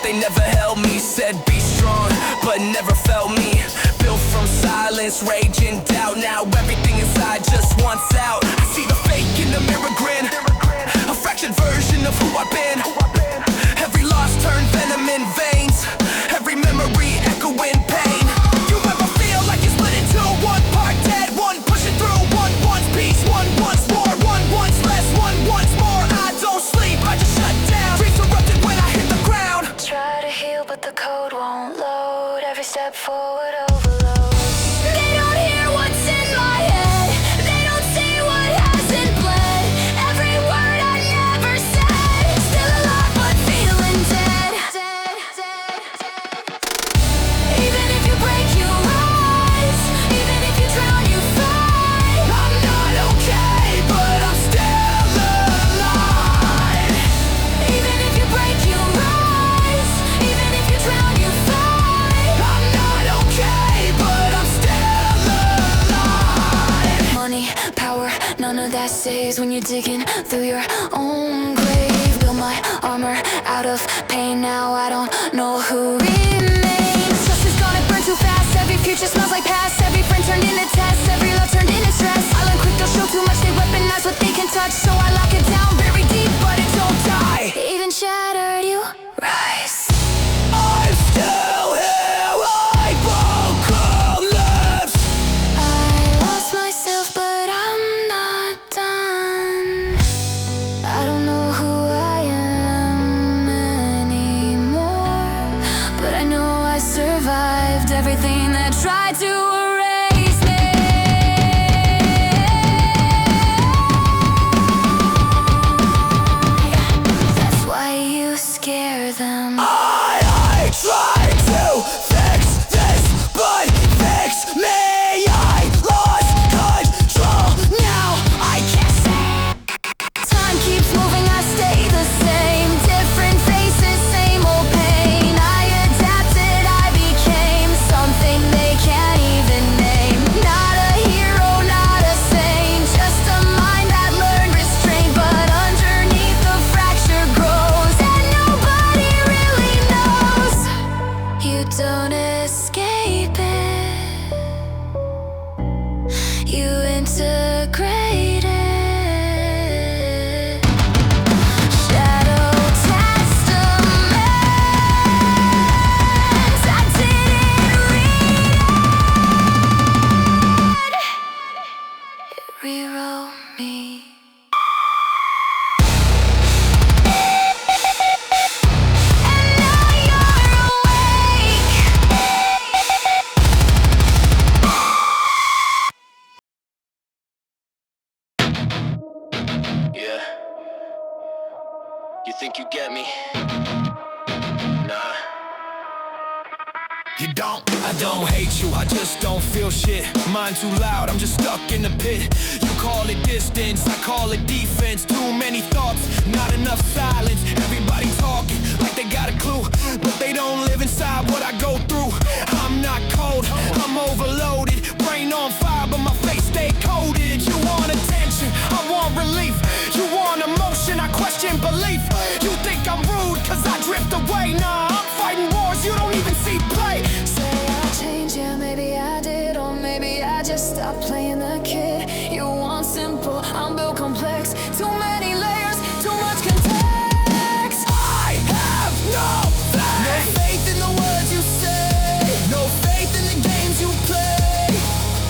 they never held me. Said be strong, but never felt me. Built from silence, rage and doubt. Now everything inside just wants out. I see the fake in the mirror grin, a fractured version of who I've been. Every loss turned venom in veins, every memory echoing pain. You ever feel like you're split into one part dead, one pushing through, one wants peace, one wants more, one wants less, one wants more. I don't sleep, I just shut down. Dreams erupted when I hit the ground. Try to heal but the code won't load. Every step forward overload. They don't hear what's in my head. They don't see what hasn't bled. Every word I never said. Still alive but feeling dead. Even if you break, you rise. Even if you drown, you fight. I'm not okay, but I'm still alive. Even if you break, you rise. Even if you drown, you fight. I'm not okay, but I'm still alive. Money, power, none of that saves when you're digging through your own grave. Build my armor out of pain. Now I don't know who remains. Trust is gonna burn too fast. Every future smells like past. Every friend turned into test. Every love turned into stress. I learn quick, they'll show too much. They weaponize what they can touch. So I lock it down, very deep, but it don't die. Even shattered, you rise. I'm still here, I broke all lips. I lost myself, but I'm not done. I don't know who I am anymore, but I know I survived everything that tried to erase me. That's why you scare them. I tried to fix this, but fix me. I lost control, now I can't see. Time keeps moving, I stay the same. Different faces, same old pain. I adapted, I became something they can't even name. Not a hero, not a saint, just a mind that learned restraint. But underneath the fracture grows, and nobody really knows. You don't escape it, you integrate it. Shadow testaments, I didn't read it. It rewrote me. And now you're awake. Yeah. You think you get me? Nah. You don't. I don't hate you, I just don't feel shit. Mind too loud, I'm just stuck in the pit. You call it distance, I call it defense. Too many thoughts, not enough silence. Everybody talking like they got a clue, but they don't live inside what I go through. I'm not cold, I'm overloaded. Brain on fire, but my face stay coated. You want attention, I want relief. You want emotion, I question belief. You think I'm rude, cause I drift away. Nah, I'm fighting wars you don't even see play. Say I changed, yeah, maybe I did, or maybe I just stopped playing the kid. You want simple, I'm built complex. Too many layers, too much context. I have no faith. No faith in the words you say. No faith in the games you play.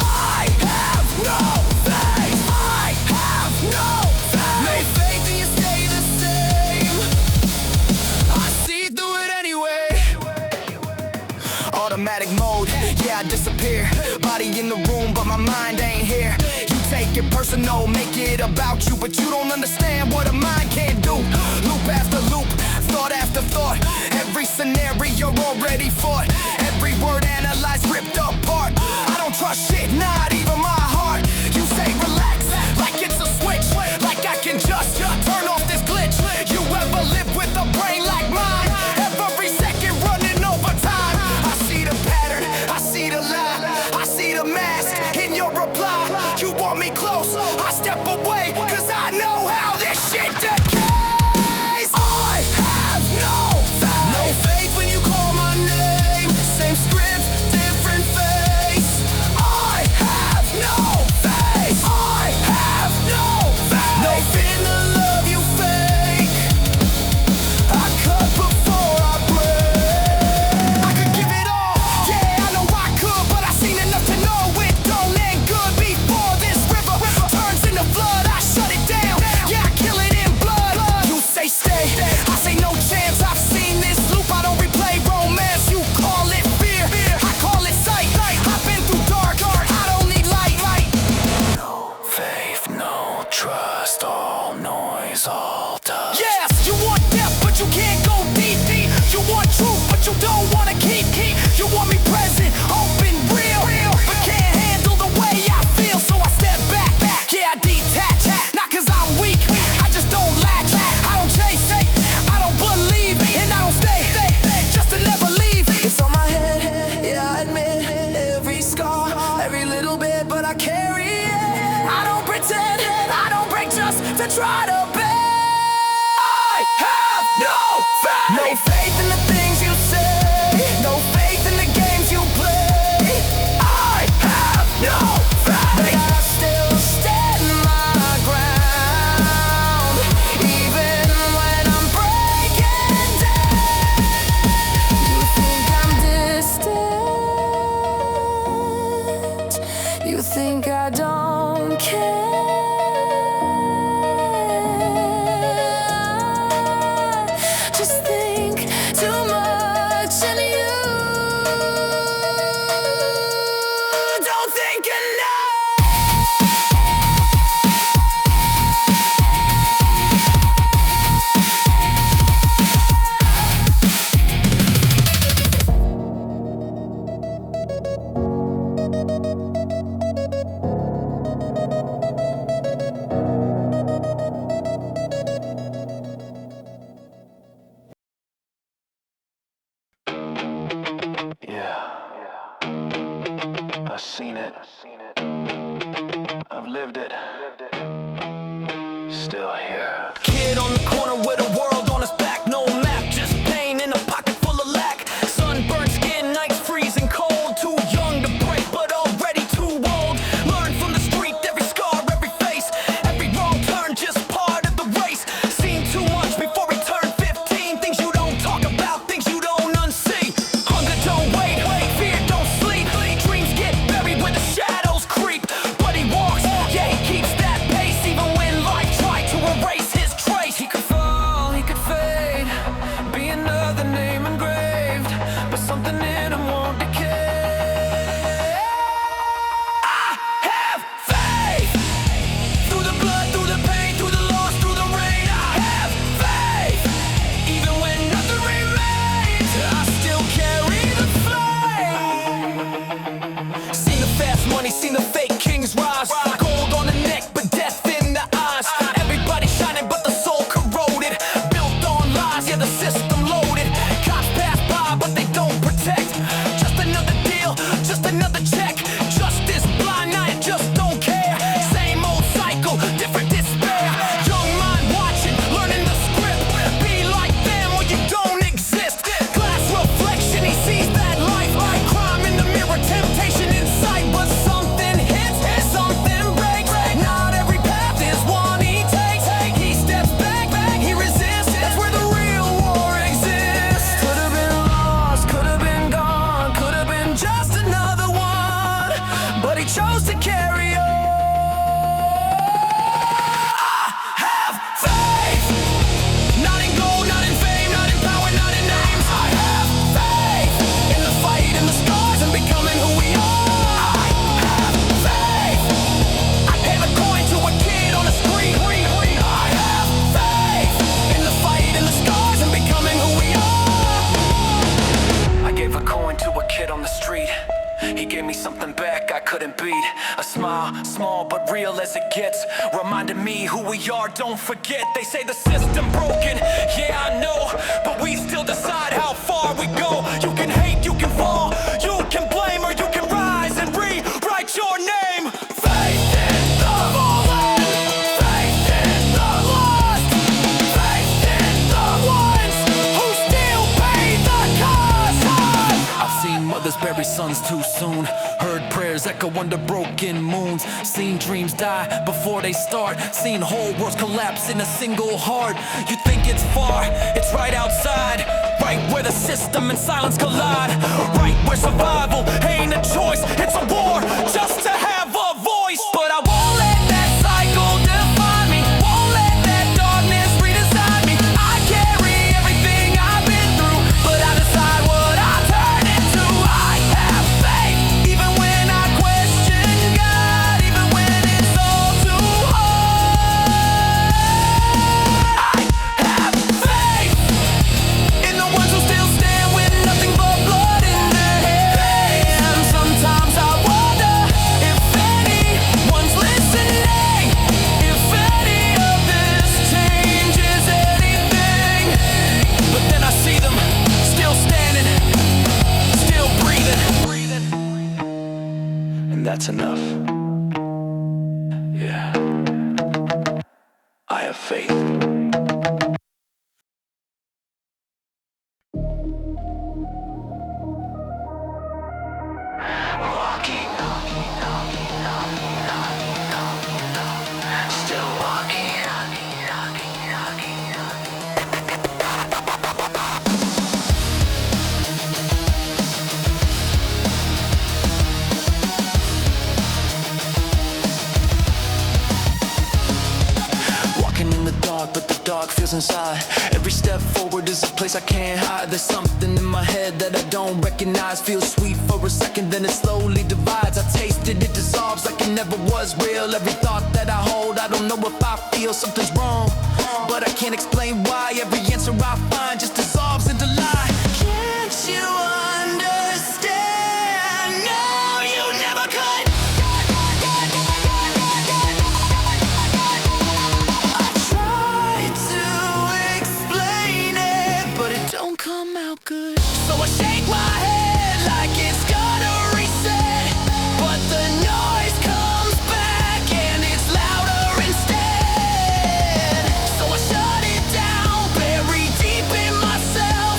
I have no faith. I have no faith. No faith in you stay the same. I see through it anyway. Automatic mode, yeah, I disappear. Body in the room, but my mind ain't here. You take it personal, make it about you, but you don't understand what a mind can't do. Loop after loop, thought after thought. Every scenario already fought. Every word analyzed, ripped apart. I don't trust shit, not even my heart. You say relax, like it's a switch, like I can just turn off this glitch. You ever live with a brain like mine? Every second running overtime. I see the pattern, I see the lie, I see the mask in your reply. You want me close, I step away, cause I know how this shit decays. I have no faith. No faith try to be. I have no faith. No faith in the things you say. No faith in the games you play. I have no faith. But I still stand my ground, even when I'm breaking down. You think I'm distant. You think I don't care. Just think too much and you don't think enough. I've seen it. I've lived it. Still here. Kid on the corner with a world on his back. No map, just pain in a pocket full of lack. Sunburned skin, nights freezing cold. Too young to break, but already too old. Learn from the street, every scar, every face. Every wrong turn, just part of the race. Seen too much before he turned 15. Things you don't talk about, things you don't unsee. Hunger don't wait, fear don't sleep. Dreams get buried when the shadows creep. But he walks, yeah, he keeps that pace. Even when life tried to erase his trace. He could fall, he could fade, be another name engraved, but something in him won't decay. I have faith. Through the blood, through the pain, through the loss, through the rain. I have faith. Even when nothing remains, I still carry the flame. Seen the fast money, seen the fake kings rise. Gold on the neck, but death in the eyes. Everybody shining, but the soul corroded. Built on lies, yeah, the system loaded. Cops pass by, but they don't protect. Just another deal, just another check. Justice blind, I just don't care. Same old cycle, different despair. Young mind watching, learning the script. Be like them or you don't exist. Glass reflection, he sees that life. Crime in the mirror, temptation in sight. But something hits, something breaks. Not every path is one he takes. He steps back, he resists. That's where the real war exists. Could have been lost, could have been gone, could have been just another one, but he chose to carry on. I have faith. Not in gold, not in fame, not in power, not in names. I have faith in the fight, in the scars, and becoming who we are. I have faith. I gave a coin to a kid on the street. I have faith in the fight, in the scars, and becoming who we are. I gave a coin to a kid on the street. He gave me something back I couldn't beat. A smile, small but real as it gets. Reminded me who we are, don't forget. They say the system broken, yeah I know, but we still decide how far we go. You can hate, you can fall, you can blame, or you can rise and rewrite your name. Faith in the fallen, faith in the lost, faith in the ones who still pay the cost. I've seen mothers bury sons too soon. Heard prayers echo under broken moons. Seen dreams die before they start. Seen whole worlds collapse in a single heart. You think it's far, it's right outside. Right where the system and silence collide. Right where survival ain't a choice, it's a war just to have a voice. But I won't let that cycle define me. Won't let that darkness redesign me. I carry everything I've been through, but I decide what I turn into. I have faith, even when I question God, even when it's all too hard. I have faith in the ones who still stand with nothing but blood in their hands. Sometimes I wonder if anyone's listening, if any of this changes anything. But then I see them still standing, still breathing. And that's enough. Yeah, I feels inside. Every step forward is a place I can't hide. There's something in my head that I don't recognize. Feels sweet for a second, then it slowly divides. I taste it, it dissolves like it never was real. Every thought that I hold, I don't know if I feel something's wrong, but I can't explain why. Every answer I find just dissolves into lie. Can't you understand? No, you never could. I tried to explain it, but it don't come out good. So I shake my head like it's gonna reset, but the noise comes back and it's louder instead. So I shut it down, buried deep in myself.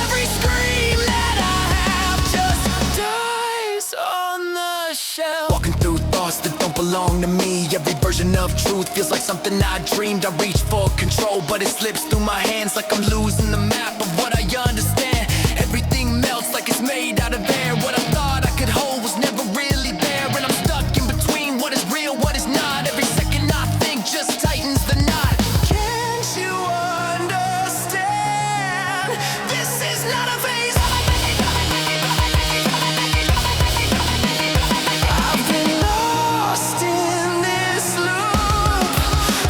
Every scream that I have just dies on the shelf. Walking through thoughts that don't belong to me. Every version of truth feels like something I dreamed. I reach for control, but it slips through my hands like I'm losing the map of what I understand. Everything melts like it's made out of air. What I thought I could hold was never really there, and I'm stuck in between what is real, what is not. Every second I think just tightens the knot. Can't you understand? This is not a phase. I've been lost in this loop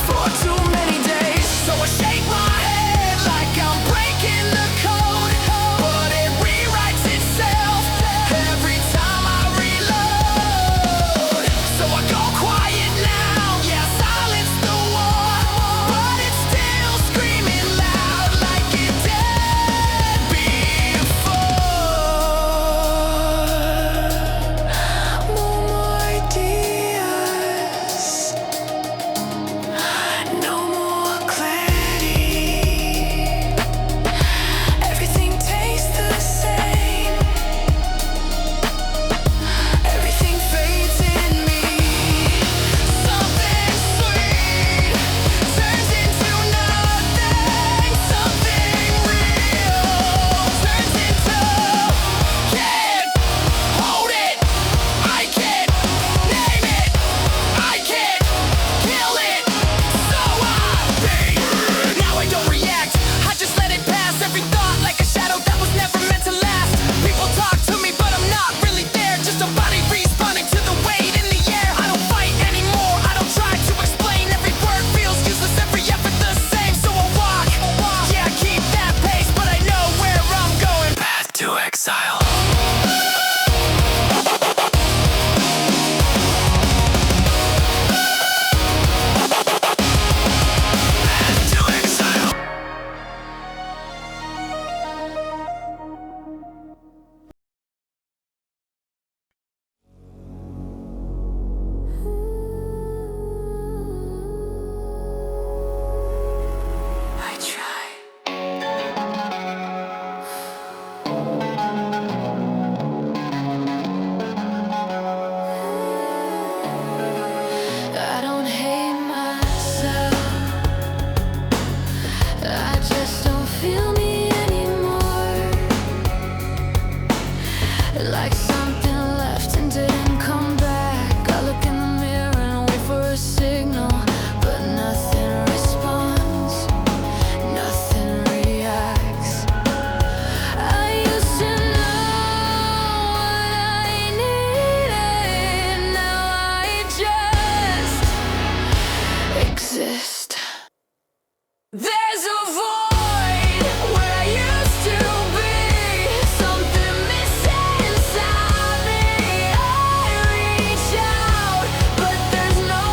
for too many days. So I shake my head like I'm breaking the code, but it rewrites itself every time I reload. So I go quiet now, yeah, silence the war, but it's still screaming loud like it did before. More ideas, no more clarity. Everything tastes the same. Everything fades in me. Something sweet turns into nothing. Something real turns into can't hold it. I can't name it. I can't kill it. So I think now I don't react. I just let it pass. Every thought like a shadow that was never meant to last. People talk to me, but I'm not really there. Just a body responding to the weight in the air. I don't fight anymore. I don't try to explain. Every word feels useless. Every effort the same. So I walk. Yeah, I keep that pace, but I know where I'm going. Path to exile. Path to exile. I try. I don't hate myself. I just don't feel me anymore. Like something left and didn't come back. I look in the mirror and wait for a signal, but nothing responds, nothing reacts. I used to know what I needed. Now I just exist. There's a void where I used to be. Something missing inside me. I reach out, but there's no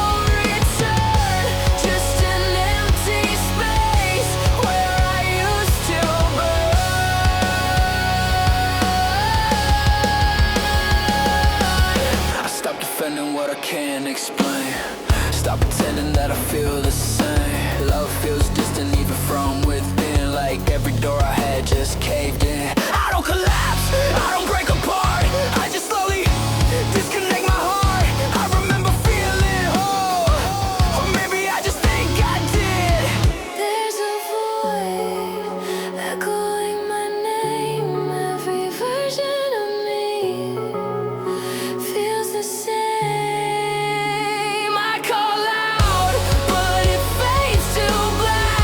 return. Just an empty space where I used to burn. I stopped defending what I can't explain. Stop pretending that I feel the same. Love feels distant even from within. Like every door I had just caved in. I don't collapse, I don't break apart. I just slowly disconnect my heart. I remember feeling whole, or maybe I just think I did. There's a void echoing my name. Every version of me feels the same. I call out, but it fades to black.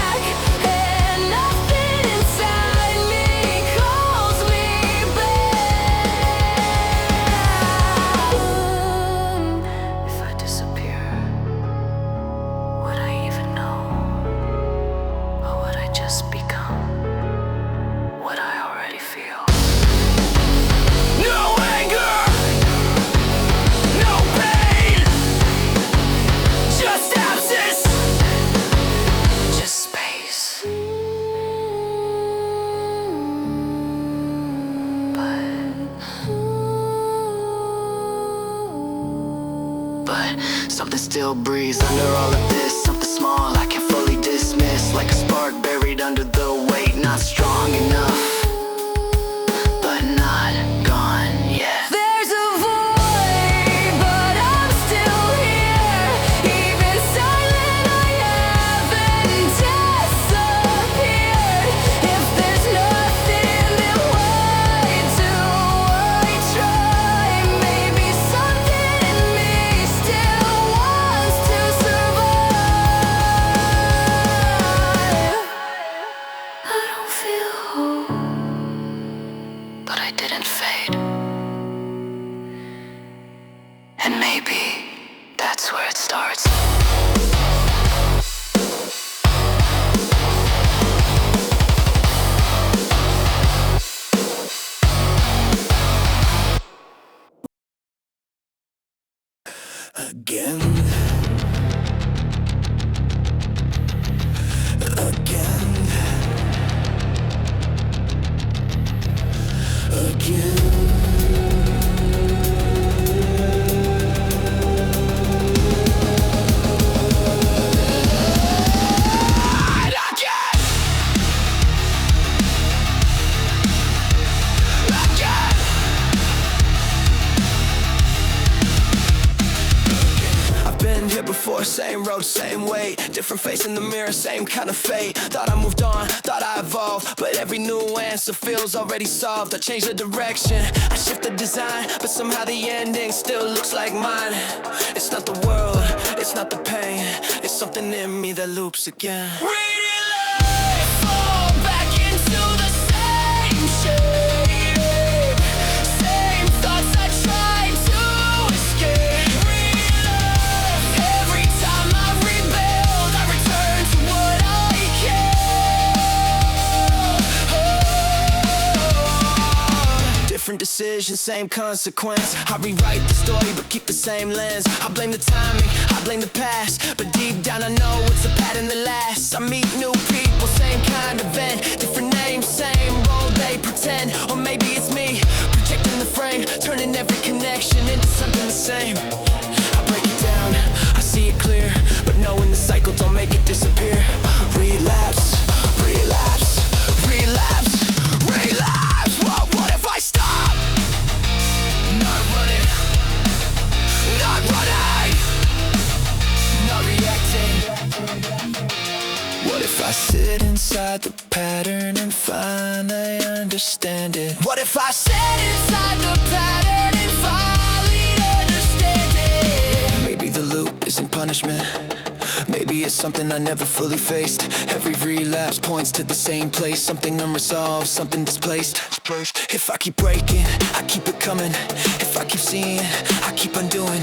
something still breathes under all of this. Something small I can't fully dismiss, like a spark buried under the weight. Not strong enough, but not gone yet. There's a void, but I'm still here. Even silent, I haven't disappeared. If there's nothing, then why do I try? Maybe something in me still wants to survive. I don't feel whole, but I didn't fade. And maybe that's where it starts. Again, again, again. Before, same road, same way, different face in the mirror, same kind of fate. Thought I moved on, thought I evolved, but every new answer feels already solved. I changed the direction, I shift the design, but somehow the ending still looks like mine. It's not the world, it's not the pain, it's something in me that loops again. Relive, fall back into the same shape, same thoughts I tried to escape. Every time I rebuild, I return to what I can. Different decisions, same consequence. I rewrite the story but keep the same lens. I blame the timing, I blame the past, but deep down I know it's a pattern that lasts. I meet new people, same kind of event, different names, same role they pretend. Or maybe it's me, projecting the frame, turning every connection into something the same. I break it down, I see it clear, but knowing the cycle don't make it disappear. Relapse, relapse, relapse, relapse. What if I stop? Not running, not running, not reacting. What if I sit inside the pattern and finally understand it? What if I sit inside the pattern and finally understand it? Maybe the loop isn't punishment, maybe it's something I never fully faced. Every relapse points to the same place, something unresolved, something displaced. If I keep breaking, I keep it coming. If I keep seeing, I keep undoing.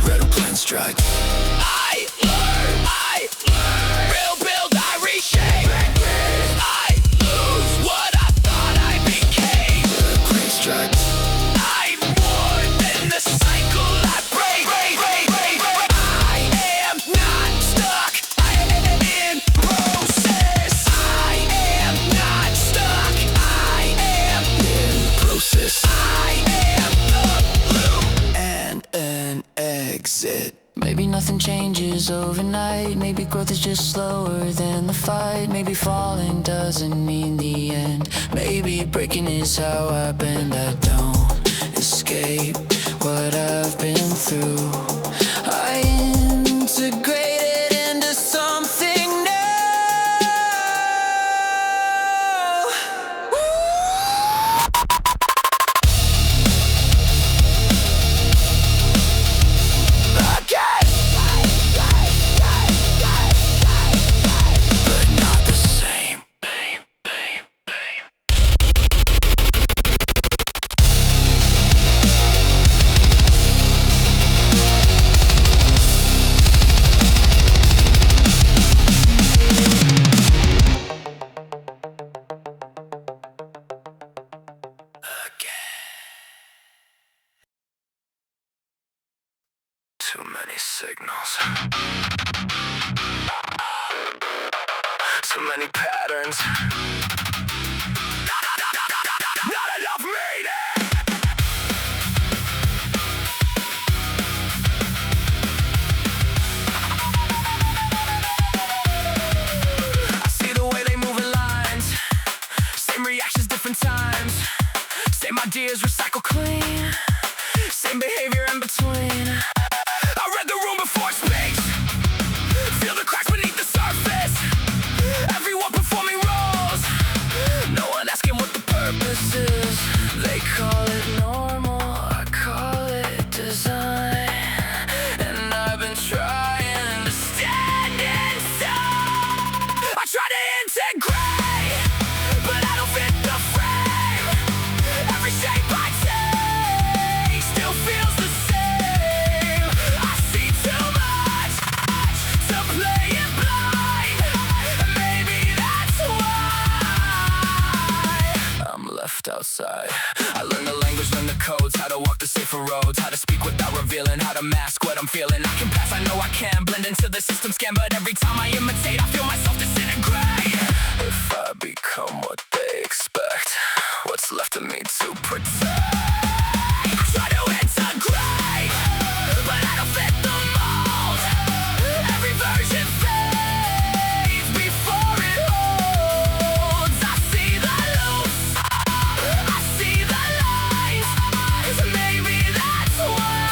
Reconstruct. I learn, rebuild, I reshape. I lose what I thought I became. Reconstruct. I'm more than the cycle I break. I am not stuck, I am in process. I am not stuck, I am in process. I am the loop and an exit. Maybe nothing changes overnight. Maybe growth is just slower than the fight. Maybe falling doesn't mean the end. Maybe breaking is how I bend. I don't escape what I've been through. I integrate it into something new. Again. But not the same. Too many signals. Too many patterns. Not enough meaning. ideas recycle clean, same behavior in between. I read the room before it speaks, feel the cracks beneath the surface. Everyone performing roles, no one asking what the purpose is. They call it normal, I call it design. And I've been trying to stand inside. I try to integrate, but I don't fit the frame. Every shape I take still feels the same. I see too much to play it blind, and maybe that's why I'm left outside. I learn the language, learn the codes, how to walk the safer roads, how to speak without revealing, how to mask what I'm feeling. I can pass, I know I can blend into the system scan, but every time I imitate, I feel myself disintegrate. If I become what they expect, what's left of me to protect? Try to integrate, but I don't fit the mold. Every version fades before it holds. I see the loops, I see the lines. Maybe that's why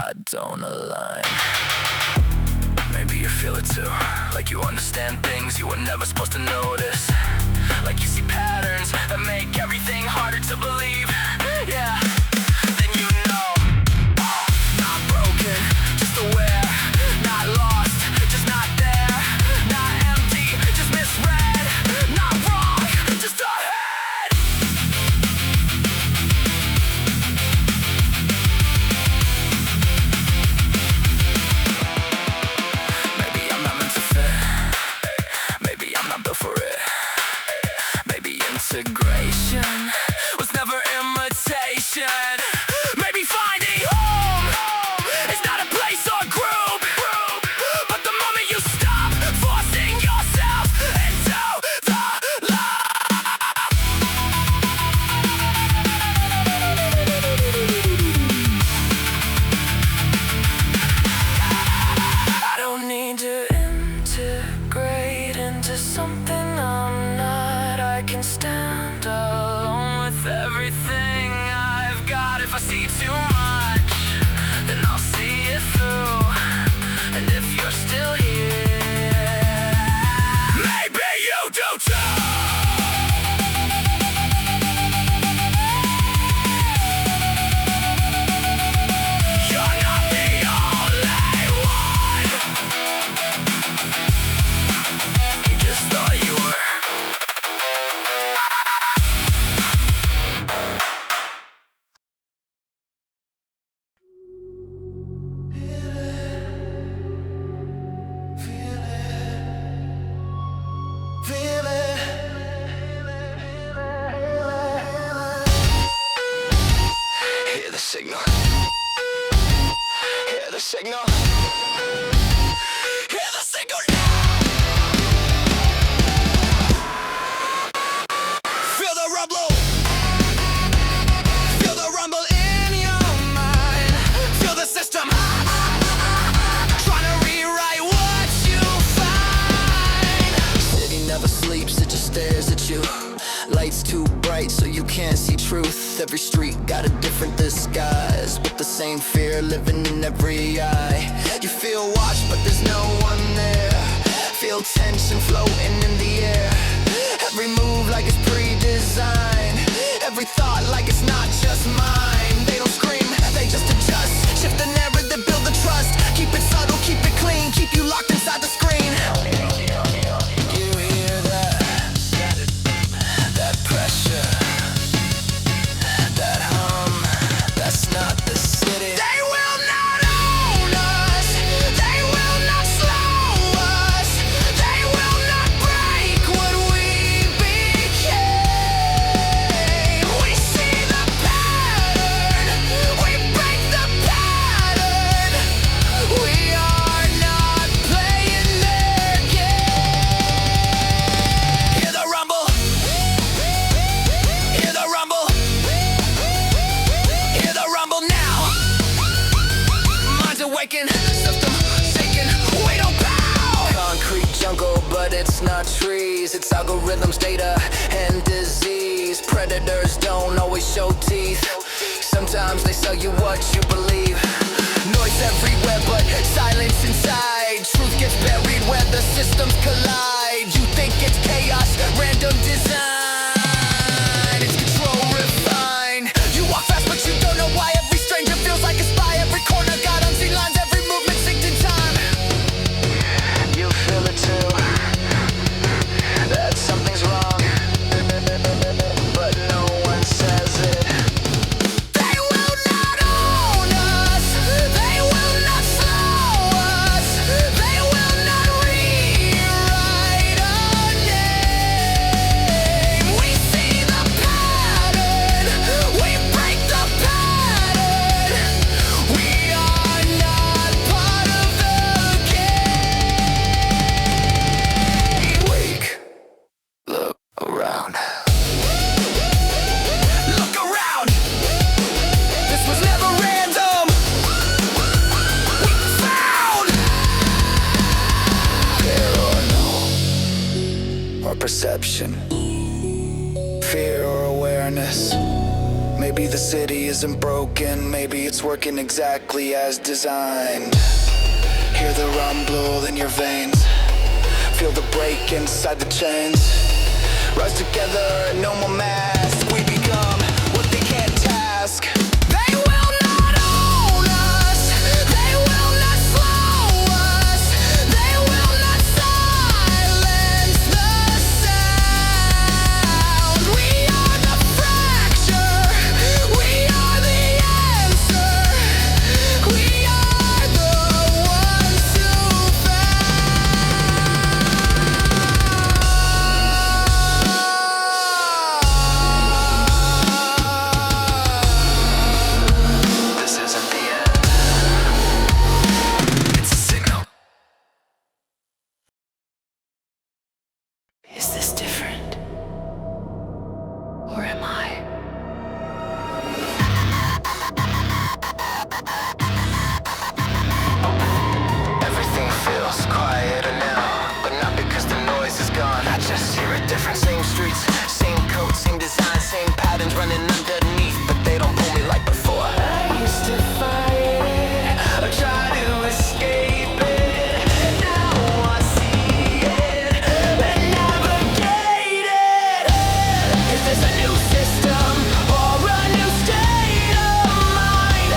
I don't align. Maybe you feel it too, like you understand things you were never supposed to notice. Like you see patterns that make everything harder to believe. Yeah, then you know, not broken, just aware. Not lost, just not there. Not empty, just misread. Not wrong, just ahead. Maybe I'm not meant to fit, maybe I'm not built for it. Maybe integration was never imitation. Maybe finding home is not a place or group, but the moment you stop forcing yourself into the I don't need to integrate into something I'm not. I can stand alone with everything I've got. If I see too much, then I'll see it through. And if you're still here, maybe you do too. You're not the only one. You just thought you were. Feel it. Hear the signal. Hear the signal. Hear the signal now. Feel the rumble. Feel the rumble in your mind. Feel the system trying to rewrite what you find. City never sleeps, it just stares at you. Lights too bright so you can't see truth. Every street got a different disguise, with the same fear living in every eye. You feel watched but there's no one there. Feel tension floating in the air. Every move like it's pre-designed. Every thought like it's not just mine. They don't scream, they just adjust. Shift the narrative, build the trust. Keep it subtle, keep it clean. Keep you locked inside the screen. You hear that? That pressure, that hum, that's not the city. They will not own us. They will not slow us. They will not break what we became. We see the pattern. We break the pattern. We are not playing their game. Hear the rumble. Hear the rumble. Hear the rumble now. Minds awaken, system shaking. We don't bow. Concrete jungle, but it's not trees. It's algorithms, data, and disease. Predators don't always show teeth. Sometimes they sell you what you believe. Noise everywhere but silence inside. Truth gets buried where the systems collide. You think it's chaos, random design. It's control refined. You walk fast but you don't know why. Every stranger feels like a spy. Every corner got unseen lines. Every movement synced in time. You feel it too, that something's wrong, but no one says it. They will not own us. They will not slow us. They will not rewrite our name. We see the pattern. We break the pattern. We are not part of the game. Wake. Look around. Look around. This was never random. We found fear or no, or perception, fear or awareness. Maybe the city isn't broken. Maybe it's working exactly as designed. Hear the rumble in your veins. Feel the break inside the chains. Rise together, no more mask. We become what they can't task. They will not own us. They will not slow us. They will not silence the sound. We are the fracture. We are the answer. We are the ones who This isn't the end. It's a signal. Is this different? Or am I? Everything feels quieter now, but not because the noise is gone. I just hear it different. Same streets, same codes, same design, same patterns running underneath, but they don't pull me like before. I used to fight it, I try to escape it. Now I see it and navigate it. Is this a new system or a new state of mind?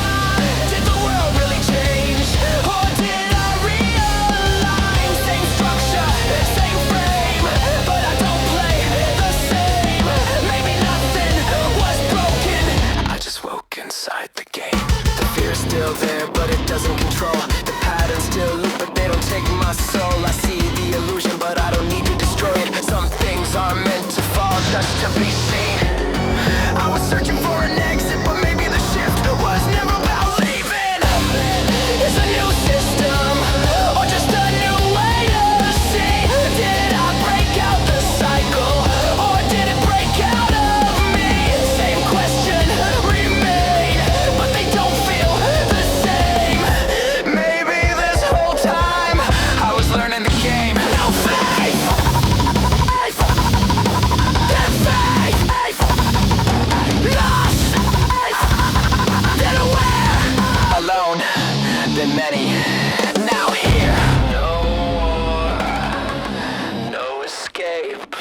Did the world really change, or did I realign? Same structure, same frame, but I don't play the same. Maybe nothing was broken. I just woke inside the game. The fear is still there, but it doesn't control. The patterns still loop, but they don't take my soul. I see the illusion, but I don't need to destroy it. Some things are meant to fall just to be seen. I was searching for an exit, but maybe the shift was never about leaving. It's a new system, or just a new way to see. Did I break out the cycle, or did it break out of me? Same question remain, but they don't feel the same. Maybe this whole time I was learning the game. No faith, lost, then aware, alone, then many, now here. No war, no escape,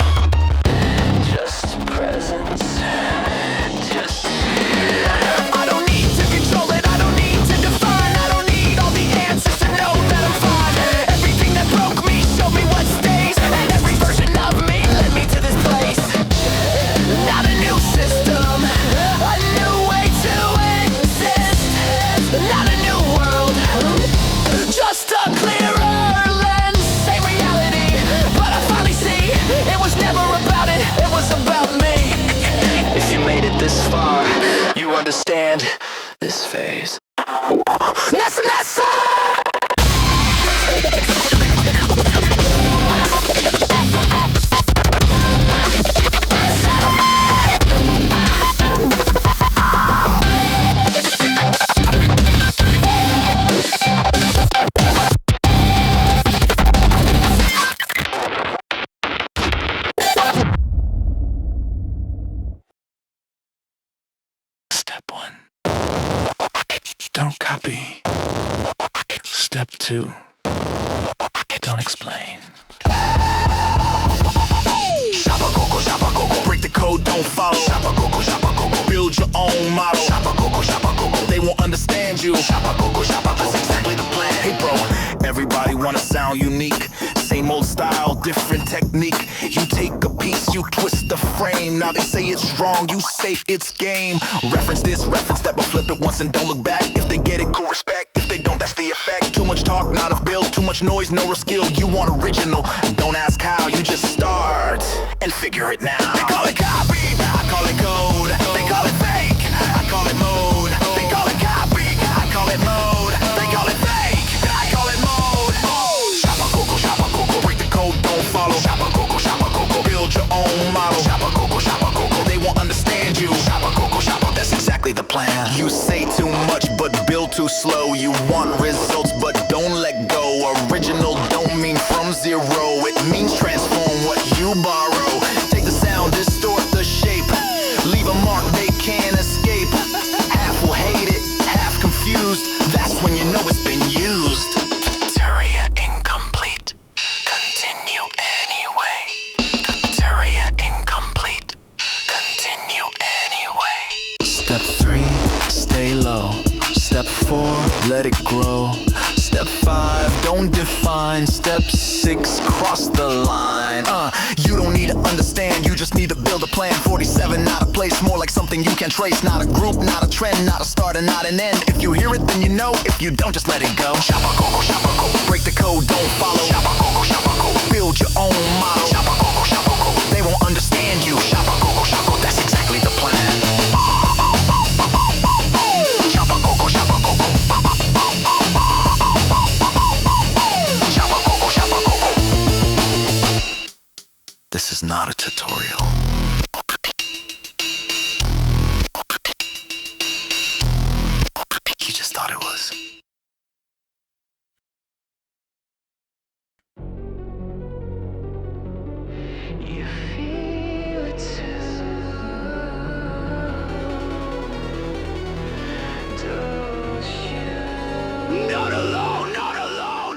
just presence, just I don't need to control it, I don't need to define, I don't need all the answers to know that I'm fine. Everything that broke me showed me what stays, and every version of me led me to this place. Not a new system, a new way to exist. Not a new world, just a clearer lens. Same reality, but I finally see it was never about it, it was about me. If you made it this far, you understand this phase. That's Step 2. Don't explain. Break the code, don't follow. Build your own model. They won't understand you. That's exactly the plan. Hey bro, everybody wanna sound unique. Same old style, different technique. You take a piece, you twist the frame. Now they say it's wrong, you say it's game. Reference this, reference that, but flip it once and don't look back. If they get it, cool respect. If they don't, that's the effect. Too much talk, not a build. Too much noise, no real skill. You want original, don't ask how. You just start and figure it now. They call it copy, I call it code. They call it fake, I call it mode. They call it copy, I call it mode. They call it fake, I call it mode. Shapacoco, break the code, don't follow. Shapacoco, build your own model. Shapacoco, they won't understand you. Shapacoco, that's exactly the plan. You say too much, but build too slow. You want results, but don't let go. Original don't mean from zero. It means transform what you borrow. Take the sound, distort the shape. Leave a mark they can't escape. Half will hate it, half confused. That's when you know it's been used. T.U.T.O.R.I.A. incomplete. Continue anyway. T.U.T.O.R.I.A. incomplete. Continue anyway. Step 3, stay low. Step 4, let it grow. Step 5, don't define. Step 6, cross the line. You don't need to understand, you just need to build a plan. 47, not a place, more like something you can trace. Not a group, not a trend, not a start and not an end. If you hear it, then you know. If you don't, just let it go. Shapacoco, break the code, don't follow. Shapacoco, build your own model. Shapacoco, they won't understand you. Shapacoco, that's exactly the plan. This is not a tutorial. You just thought it was. You feel it too. Don't you? Not alone, not alone.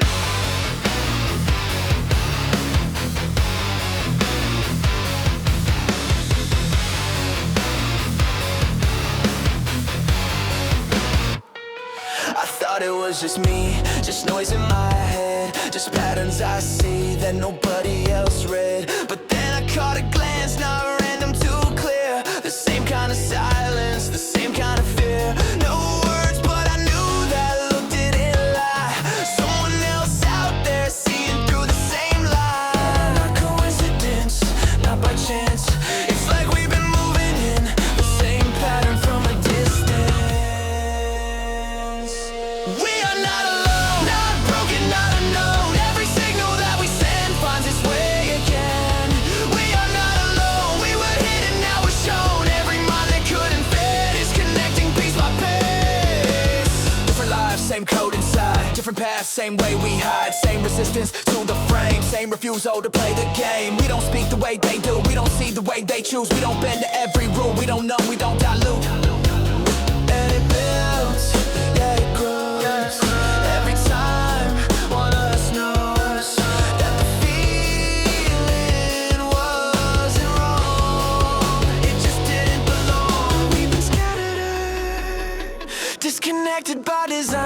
It was just me, just noise in my head, just patterns I see that nobody else read. But then I caught a glance, not random, too clear. The same kind of silence, the same kind of fear. No words, but I knew that look didn't lie. Someone else out there seeing through the same lie. Not coincidence, not by chance. It's like we've been moving in the same pattern from a distance. We are not alone, not broken, not unknown. Every signal that we send finds its way again. We are not alone, we were hidden, now we're shown. Every mind that couldn't fit is connecting piece by piece. Different lives, same code inside. Different paths, same way we hide. Same resistance to the frame, same refusal to play the game. We don't speak the way they do, we don't see the way they choose. We don't bend to every rule, we don't know, we don't dilute. And it builds, yeah, it grows. Every time one of us knows that the feeling wasn't wrong. It just didn't belong. We've been scattered, disconnected by design,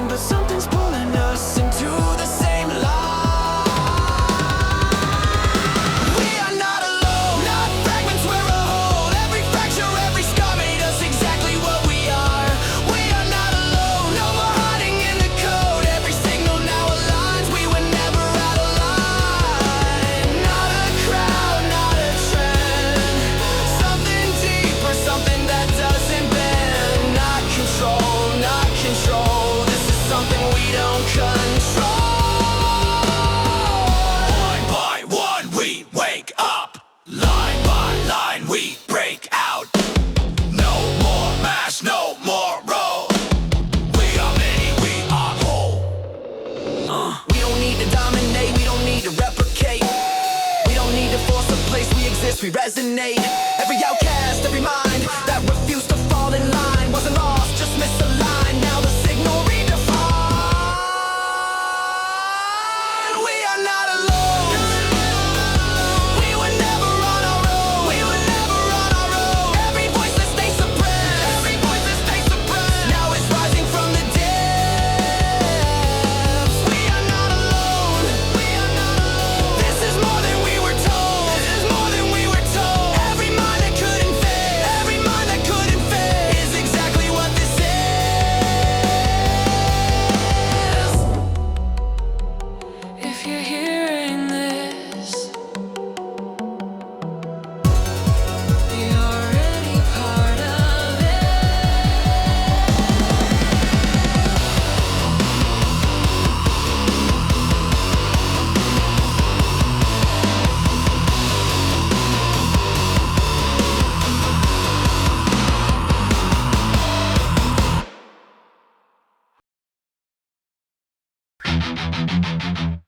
but something's pulling us into the same line. We are not alone, not fragments, we're a whole. Every fracture, every scar made us exactly what we are. We are not alone, no more hiding in the code. Every signal now aligns, we were never out of line. Not a crowd, not a trend. Something deeper, something that doesn't bend. Not control, not control. This is something we don't control. One by one we wake up. Line by line we break out. No more mask, no more role. We are many, we are whole. We don't need to dominate, we don't need to replicate. We don't need to force a place, we exist, we resonate. Every outcast, every mind that refused to fall in line wasn't lost, just misaligned. Now the you're hearing this, you're already part of it.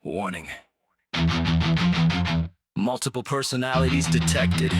Warning. Multiple personalities detected.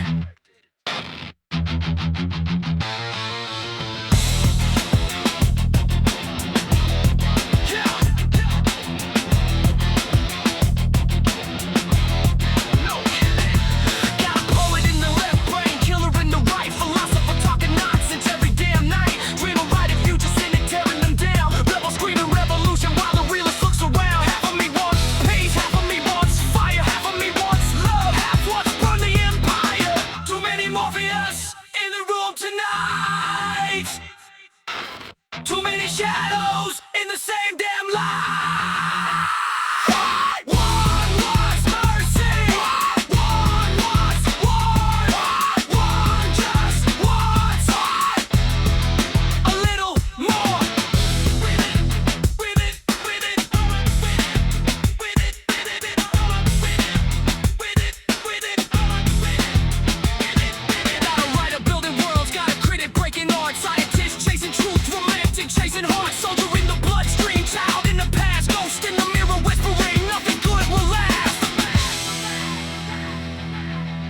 Too many shadows in the same damn light. One wants mercy. One wants war. One just wants a little more. With it, with it, with it, with it, with it, with it, with it, with it. Got a writer building worlds, got a critic breaking art, scientist chasing truth, romantic chasing heart, soldier in the bloodstream, child in the past, ghost in the mirror whispering nothing good will last.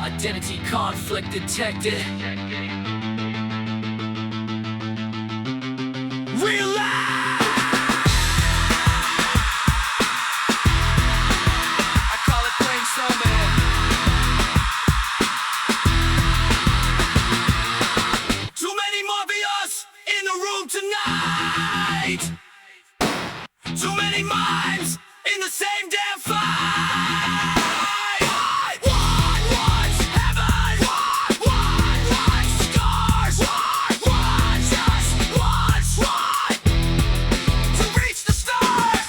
Identity conflict detected. Relapse. I call it brainstorming. Too many Morpheus in the room tonight. Too many minds in the same damn fight. One wants heaven. One wants stars. One just wants to reach the stars.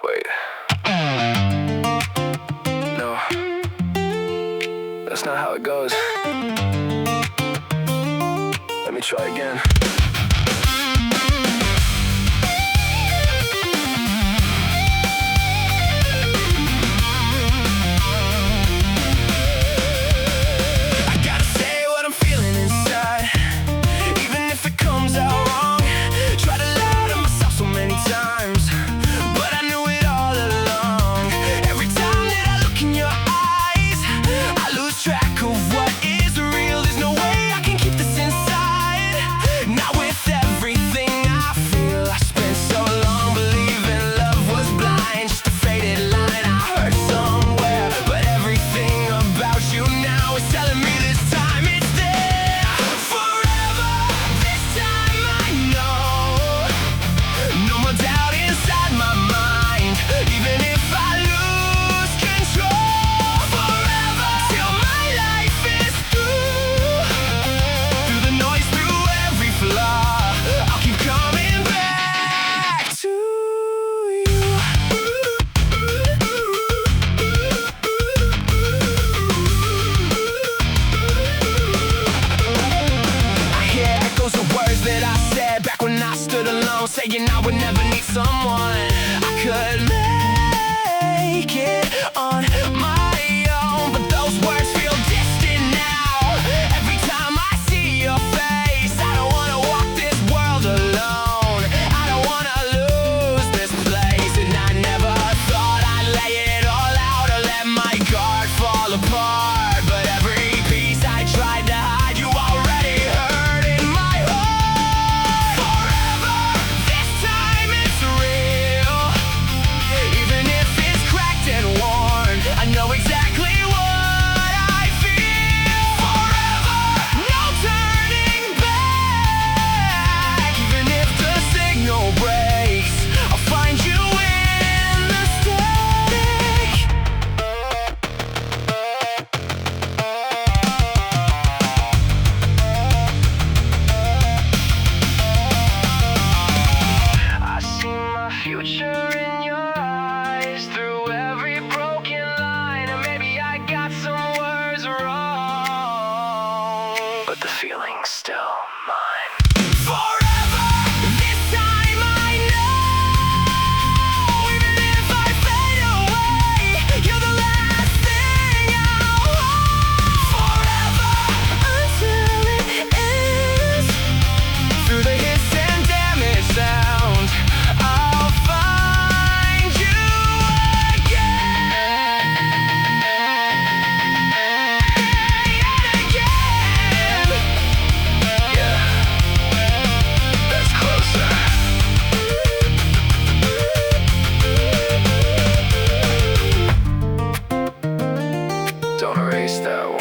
Wait. No. That's not how it goes. Let me try again. I gotta say what I'm feeling inside, even if it comes out wrong. Try to lie to myself so many times, but I knew it all along. Every time that I look in your eyes, I lose track of what is real. There's no way I can keep this inside. Not with everything I feel. I spent so long believing love was blind, just a faded line I heard somewhere. But everything about you now is telling me this time it's there. Forever, this time I know. No more doubt inside my mind, even if I lose control. Forever, till my life is through. Through the noise, through every flaw, I'll keep coming back to you. I hear echoes of words that I said back when I stood alone, saying I would never need someone. I could make it on my own, but those words feel distant now. Every time I see your face, I don't wanna walk this world alone. Don't erase that one.